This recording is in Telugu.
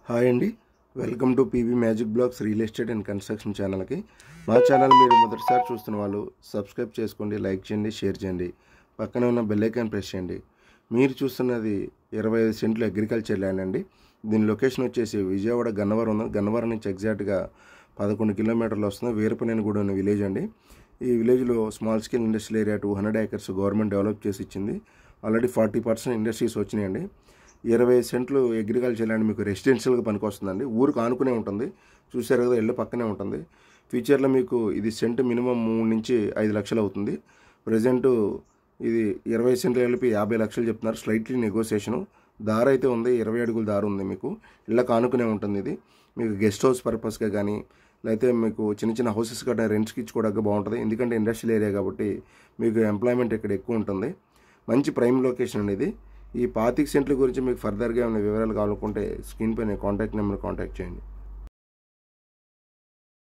హాయ్ అండి, welcome to PV magic blogs real estate and construction ఛానల్కి. మా ఛానల్ మీరు మొదటిసారి చూస్తున్న వాళ్ళు సబ్స్క్రైబ్ చేసుకోండి, లైక్ చేయండి, షేర్ చేయండి, పక్కనే ఉన్న బెల్ ఐకాన్ ప్రెస్ చేయండి. మీరు చూస్తున్నది 25 సెంట్లు అగ్రికల్చర్ ల్యాండ్ అండి. దీని లొకేషన్ వచ్చేసి విజయవాడ గన్నవరం ఉంది. గన్నవరం నుంచి ఎగ్జాక్ట్గా 11 కిలోమీటర్లు వస్తుంది. వీరపనేనిగూడెం అనే విలేజ్ అండి. ఈ విలేజ్లో small scale industrial area 200 acres government develop చేసి ఇచ్చింది. ఆల్రెడీ 40% ఇండస్ట్రీస్ వచ్చినాయండి. 25 సెంట్లు అగ్రికల్చర్ ల్యాండ్ మీకు రెసిడెన్షియల్గా పనికొస్తుందండి. ఊరికి ఆనుకునే ఉంటుంది. చూశారు కదా, ఇల్లు పక్కనే ఉంటుంది. ఫ్యూచర్లో మీకు ఇది సెంట్ మినిమం 3 నుంచి 5 లక్షలు అవుతుంది. ప్రజెంటు ఇది 20 సెంట్లు కలిపి 50 లక్షలు చెప్తున్నారు. స్లైట్లీ నెగోసియేషను. దారి అయితే ఉంది, 20 అడుగుల దారి ఉంది. మీకు ఇళ్ళకి ఆనుకునే ఉంటుంది. ఇది మీకు గెస్ట్ హౌస్ పర్పస్గా కానీ లేకపోతే మీకు చిన్న చిన్న హౌసెస్ కట్టిన రెంట్స్కి ఇచ్చుకోవడానికి బాగుంటుంది. ఎందుకంటే ఇండస్ట్రియల్ ఏరియా కాబట్టి మీకు ఎంప్లాయ్మెంట్ ఇక్కడ ఎక్కువ ఉంటుంది. మంచి ప్రైమ్ లొకేషన్ అనేది. ఈ 25 సెంట్ల గురించి మీకు ఫర్దర్గా ఏమైనా వివరాలు కావాలనుకుంటే స్క్రీన్ పైన కాంటాక్ట్ నెంబర్ కాంటాక్ట్ చేయండి.